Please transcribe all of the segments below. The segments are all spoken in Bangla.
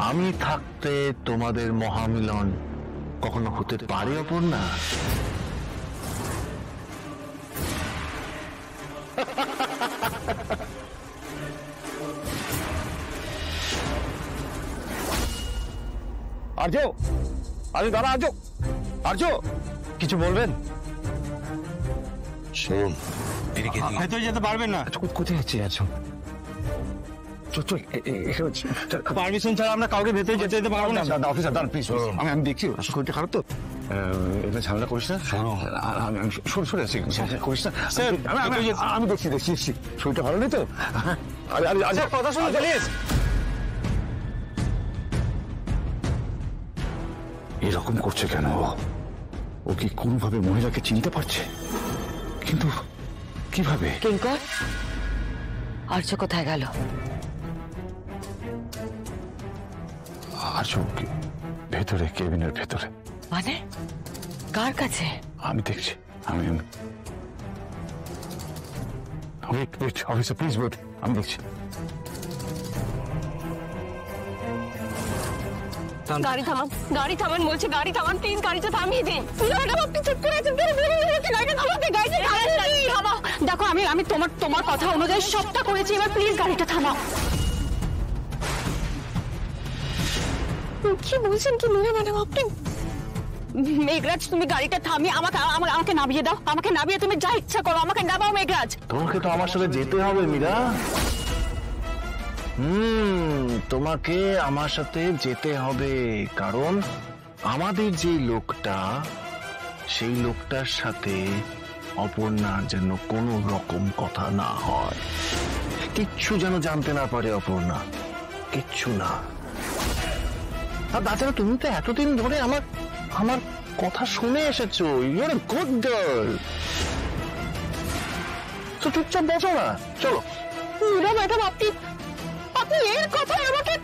আমি থাকতে তোমাদের মহামিলন কখনো হতে পারে অপর্ণা? আর্য, আরে দাঁড়া আর্য, আর্য কিছু বলবেন? শোন, ভেতরে যেতে পারবেন না। কোথায় যাচ্ছি আছো? পারমিশন ছাড়া আমরা কাউকে ভেতরে যেতে দিতে পারবো না। অফিসার দাঁড়ান প্লিজ, আমি দেখছি শরীরটা খারাপ তো, এটা ঝামেলা করিস না। আমি সরে আছি, করিস না। আমি দেখছি শরীরটা ভালো নেই তো। আরে কথা শুনুন প্লিজ। এরকম করছে কেন? ও কি কোনোভাবে মহিলাকে চিনতে পারছে? কিন্তু কিভাবে? কিঙ্কর, আর্য কোথায় গেল? আর্য ভেতরে, কেবিনের ভেতরে। মানে কার কাছে? আমি দেখছি, আমি অফিসার প্লিজ ওয়েট, আমি দেখছি। গাড়ি থামান, গাড়ি থামান বলছে, গাড়ি থামান প্লিজ, গাড়িটা থামিয়ে দিন। ম্যাডাম আপনি চুপ করে আছেন কেন? গাড়িটা থামাতে, গাড়িটা থামাও। দেখো আমি তোমার কথা অনুযায়ী সবটা করেছি, এবার প্লিজ গাড়িটা থামাও। কি বলছেন কি ম্যাডাম আপনি? মেঘরাজ তুমি গাড়িটা থামিয়ে আমাকে নামিয়ে দাও, আমাকে নামিয়ে তুমি যা ইচ্ছা করো, আমাকে নামাও মেঘরাজ। তোমাকে তো আমার সাথে যেতে হবে মীরা। তোমাকে আমার সাথে যেতে হবে, কারণ আমাদের যে লোকটা, সেই লোকটার সাথে অপর্ণার যেন কোনো রকম কথা না হয়, কিচ্ছু যেন জানতে না পারে অপর্ণা, কিচ্ছু না। আর তাছাড়া তুমি তো এতদিন ধরে আমার কথা শুনে এসেছো, you are a good girl. তো চুপচাপ বসো না, চলো। ম্যাডাম আপনি এর কথায় আমাকে,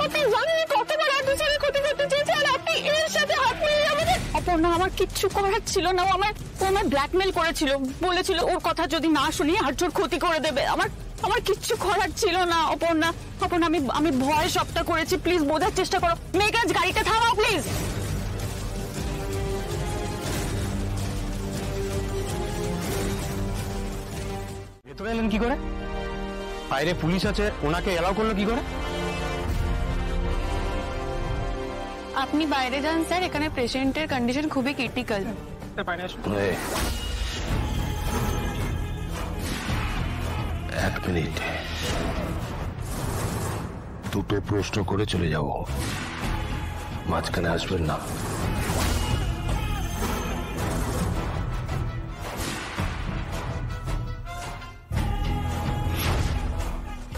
আপনি জানেন কতবার এক দুজনের ক্ষতি করতে চেয়েছে, আর আপনি এর সাথে হাত মিলিয়ে আমাদের। অপর্ণা আমার কিচ্ছু করার ছিল না, ও আমায় ব্ল্যাকমেল করেছিল, বলেছিল ওর কথা যদি না শুনি আর্যর ক্ষতি করে দেবে। আমার কিচ্ছু করার ছিল না অপর্ণা। আমি ভয় সবটা করেছি, প্লিজ বোঝার চেষ্টা করো। মেঘরাজ গাড়িটা থামাও প্লিজ। ভেতরে এলেন কি করে? বাইরে পুলিশ আছে, ওনাকে এলাও করলো কি করে? আপনি বাইরে যান স্যার, এখানে পেশেন্টের কন্ডিশন খুবই ক্রিটিক্যাল। এক মিনিট, দুটো প্রশ্ন করে চলে যাব, মাঝখানে আসবেন না।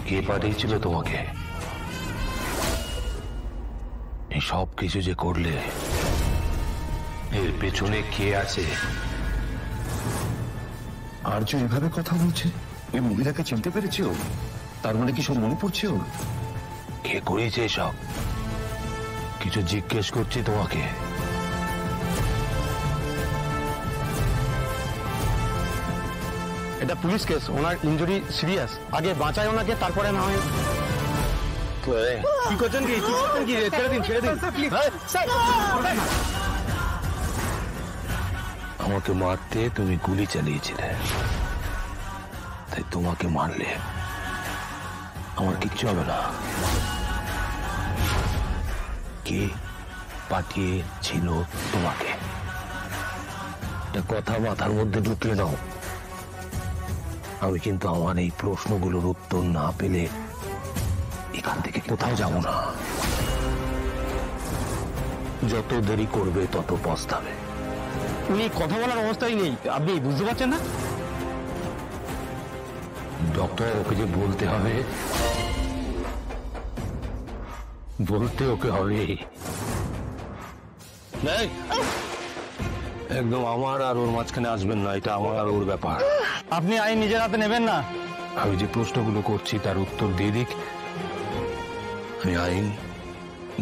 কে পাঠিয়েছিল তোমাকে? এই সব কিছু যে করলে, এর পেছনে কে আছে? আর্য এভাবে কথা বলছে, এই মহিলাকে চিনতে পেরেছে ও? তার মানে কি সব মনে পড়ছে ওর? কে করেছে সব? কিছু জিজ্ঞেস করছি তোমাকে। এটা পুলিশ কেস, ওনার ইনজুরি সিরিয়াস, আগে বাঁচায় ওনাকে, তারপরে না হয়। কি করছেন কি? ছেড়ে দিন, ছেড়ে দিন। আমাকে মারতে তুমি গুলি চালিয়েছিলে, তাই তোমাকে মারলে আমার কিচ্ছু হবে না। কে পাঠিয়েছিল তোমাকে? একটা কথা মাথার মধ্যে ঢুকিয়ে নাও, আমি কিন্তু আমার এই প্রশ্নগুলোর উত্তর না পেলে এখান থেকে কোথাও যাব না। যত দেরি করবে তত পস্তাবে। উনি কথা বলার অবস্থায় নেই, আপনি বুঝতে পারছেন না? ডক্টর, ওকে যে বলতে হবে, বলতে ওকে হবে। একদম আমার আর ওর মাঝখানে আসবেন না, এটা আমার আর ওর ব্যাপার। আপনি আইন নিজের হাতে নেবেন না। আমি যে প্রশ্নগুলো করছি তার উত্তর দিয়ে দিক, আমি আইন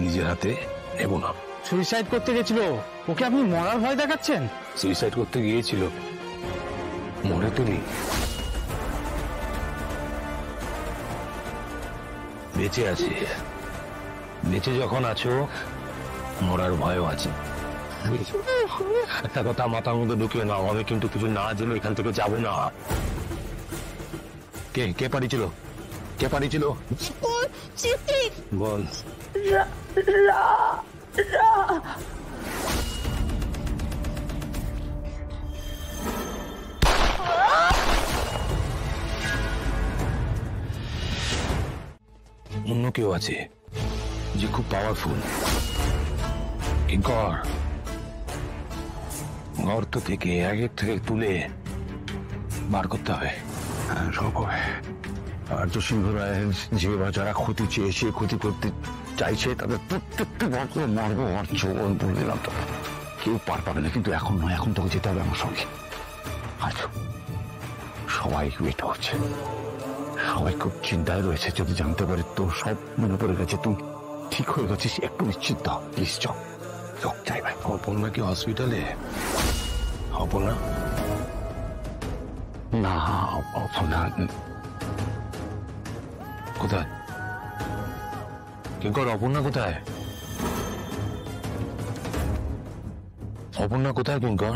নিজের হাতে নেব না। সুইসাইড করতে গেছিল, ওকে আপনি মরার ভয় দেখাচ্ছেন? সুইসাইড করতে গিয়েছিল, মরে তো নেই, বেঁচে আছে, বেঁচে যখন আছো মরার ভয়ও আছে। একটা কথা মাথার মধ্যে ঢুকিয়ে নাও, আমি কিন্তু কিছু না জেনে এখান থেকে যাবো না। কে কে পাঠিয়েছিল? কে পাঠিয়েছিল বল। অন্য কেউ আছে যে খুব পাওয়ারফুল। কিঙ্কর, গর্ত থেকে আগের থেকে তুলে বার করতে হবে। সব হবে। আর সিংহ রায়ের যে বা যারা ক্ষতি চেয়েছে, ক্ষতি করতে চাইছে, তাদের প্রত্যেকটা বর্গ মারবো। আর জোর বলে দিলাম তো, কেউ পার পাবে না। কিন্তু এখন নয়, এখন তোকে যেতে হবে আমার সঙ্গে। আচ্ছা, সবাই ওয়েট করছে, সবাই খুব চিন্তায় রয়েছে। যদি জানতে পারে তো সব মনে পড়ে গেছে, তুই ঠিক হয়ে গেছিস, একটু নিশ্চিন্ত হ। প্লিজ চল চল, যাই ভাই। অপর্ণা কি হসপিটালে? অপর্ণা না, অপর্ণা কোথায়? কিঙ্কর, অপর্ণা কোথায়? অপর্ণা কোথায় কিঙ্কর?